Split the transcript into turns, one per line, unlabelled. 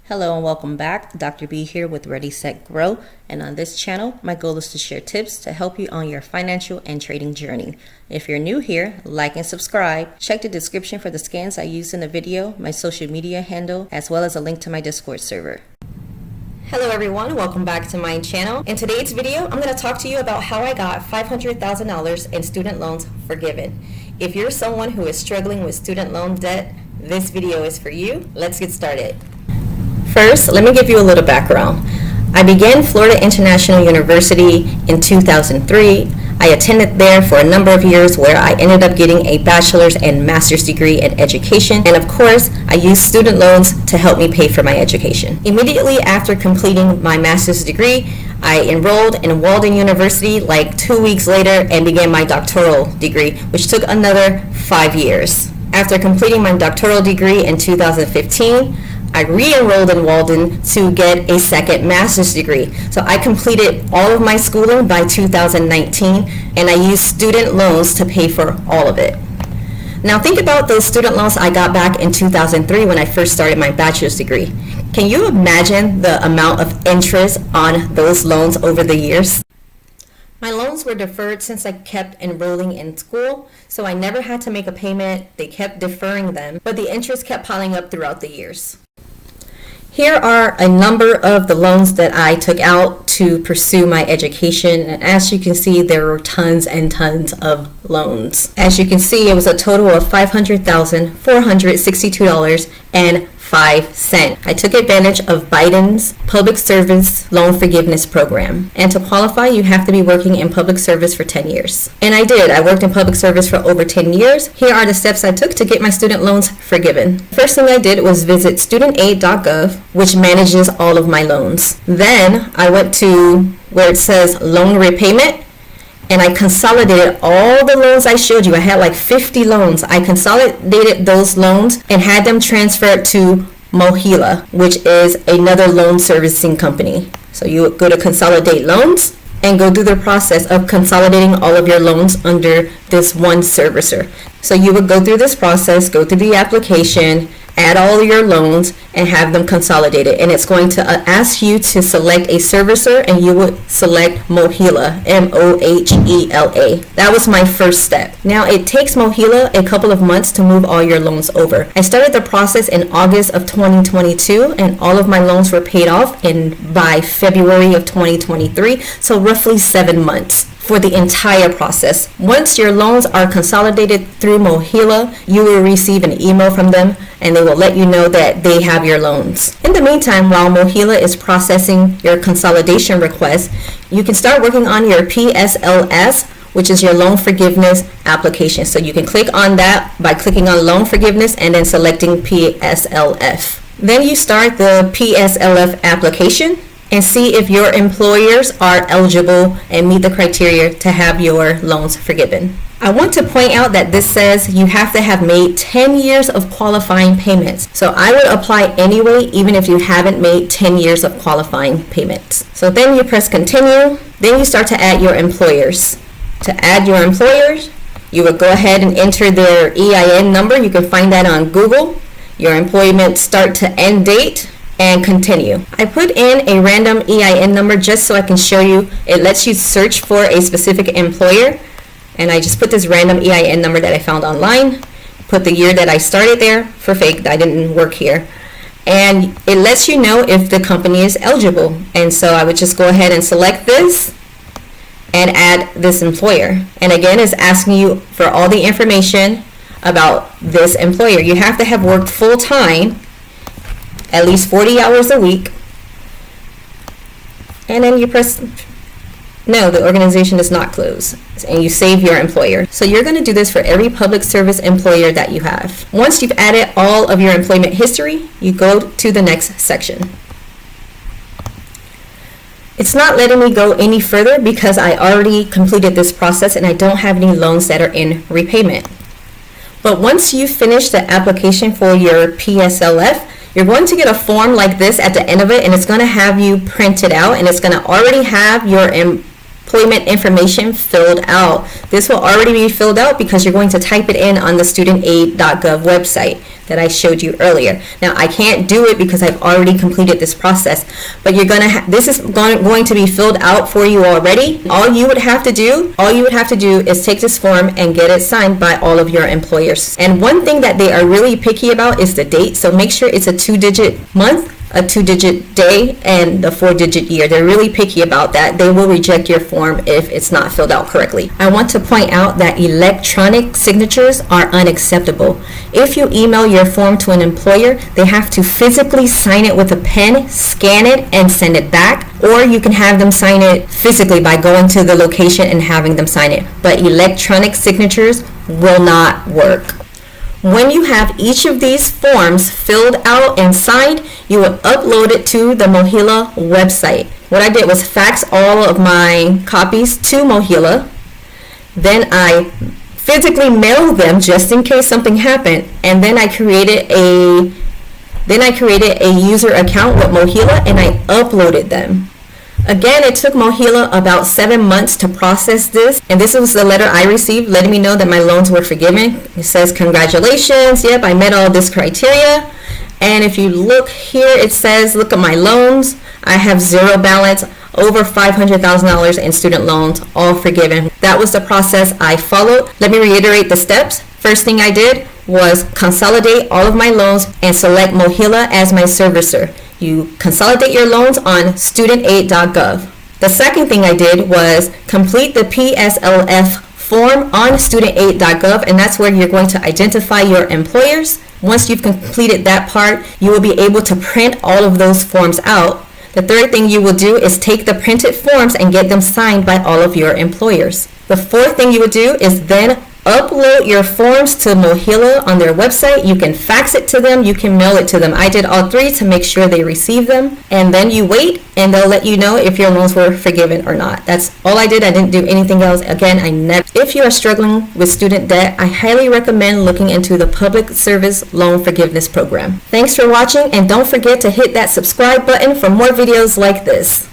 Hello and welcome back. Dr. B here with Ready, Set, Grow. And on this channel, my goal is to share tips to help you on your financial and trading journey. If you're new here, like and subscribe. Check the description for the scans I used in the video, my social media handle, as well as a link to my Discord server. Hello everyone, welcome back to my channel. In today's video, I'm going to talk to you about how I got $500,000 in student loans forgiven. If you're someone who is struggling with student loan debt, this video is for you. Let's get started. First, let me give you a little background. I began Florida International University in 2003. I attended there for a number of years where I ended up getting a bachelor's and master's degree in education. And of course, I used student loans to help me pay for my education. Immediately after completing my master's degree, I enrolled in Walden University like 2 weeks later and began my doctoral degree, which took another 5 years. After completing my doctoral degree in 2015, I re-enrolled in Walden to get a second master's degree. So I completed all of my schooling by 2019, and I used student loans to pay for all of it. Now think about those student loans I got back in 2003 when I first started my bachelor's degree. Can you imagine the amount of interest on those loans over the years? My loans were deferred since I kept enrolling in school, so I never had to make a payment. They kept deferring them, but the interest kept piling up throughout the years. Here are a number of the loans that I took out to pursue my education, and as you can see, there were tons and tons of loans. As you can see, it was a total of $500,462.05. I took advantage of Biden's public service loan forgiveness program, and to qualify, you have to be working in public service for 10 years. And I did. I worked in public service for over 10 years. Here are the steps I took to get my student loans forgiven. First thing I did was visit studentaid.gov, which manages all of my loans. Then I went to where it says loan repayment, and I consolidated all the loans I showed you. I had like 50 loans. I consolidated those loans and had them transferred to Mohila, which is another loan servicing company. So you would go to consolidate loans and go through the process of consolidating all of your loans under this one servicer. So you would go through this process, go through the application, add all your loans, and have them consolidated. And it's going to ask you to select a servicer, and you would select Mohila, M-O-H-E-L-A. That was my first step. Now, it takes Mohila a couple of months to move all your loans over. I started the process in August of 2022, and all of my loans were paid off by February of 2023, so roughly 7 months for the entire process. Once your loans are consolidated through Mohila, you will receive an email from them, and they will let you know that they have your loans. In the meantime, while Mohila is processing your consolidation request, you can start working on your PSLF, which is your loan forgiveness application. So you can click on that by clicking on loan forgiveness and then selecting PSLF. Then you start the PSLF application and see if your employers are eligible and meet the criteria to have your loans forgiven. I want to point out that this says you have to have made 10 years of qualifying payments. So I would apply anyway, even if you haven't made 10 years of qualifying payments. So then you press continue. Then you start to add your employers. To add your employers, you would go ahead and enter their EIN number. You can find that on Google. Your employment start to end date, and continue. I put in a random EIN number just so I can show you. It lets you search for a specific employer, and I just put this random EIN number that I found online, put the year that I started there for fake, I didn't work here, and it lets you know if the company is eligible. And so I would just go ahead and select this and add this employer. And again, it's asking you for all the information about this employer. You have to have worked full-time, at least 40 hours a week, and then you press no, the organization is not closed, and you save your employer. So you're going to do this for every public service employer that you have. Once you've added all of your employment history, you go to the next section. It's not letting me go any further because I already completed this process and I don't have any loans that are in repayment. But once you finish the application for your PSLF, you're going to get a form like this at the end of it, and it's going to have you print it out, and it's going to already have your employment information filled out. This will already be filled out because you're going to type it in on the studentaid.gov website that I showed you earlier. Now I can't do it because I've already completed this process, but you're gonna this is going to be filled out for you already. All you would have to do is take this form and get it signed by all of your employers. And one thing that they are really picky about is the date, so make sure it's a 2-digit month, a 2-digit day, and the 4-digit year. They're really picky about that. They will reject your form if it's not filled out correctly. I want to point out that electronic signatures are unacceptable. If you email your form to an employer, they have to physically sign it with a pen, scan it, and send it back. Or you can have them sign it physically by going to the location and having them sign it. But electronic signatures will not work. When you have each of these forms filled out and signed, you will upload it to the Mohila website. What I did was fax all of my copies to Mohila. Then I physically mailed them just in case something happened. And then I created a user account with Mohila and I uploaded them. Again, it took Mohila about 7 months to process this, and this was the letter I received letting me know that my loans were forgiven. It says, congratulations, yep, I met all this criteria. And if you look here, it says, look at my loans. I have zero balance, over $500,000 in student loans, all forgiven. That was the process I followed. Let me reiterate the steps. First thing I did was consolidate all of my loans and select Mohila as my servicer. You consolidate your loans on studentaid.gov. The second thing I did was complete the PSLF form on studentaid.gov, and that's where you're going to identify your employers. Once you've completed that part, you will be able to print all of those forms out. The third thing you will do is take the printed forms and get them signed by all of your employers. The fourth thing you would do is then upload your forms to Mohila on their website. You can fax it to them, you can mail it to them. I did all three to make sure they receive them. And then you wait and they'll let you know if your loans were forgiven or not. That's all I did. I didn't do anything else. Again, if you are struggling with student debt, I highly recommend looking into the Public Service Loan Forgiveness Program. Thanks for watching, and don't forget to hit that subscribe button for more videos like this.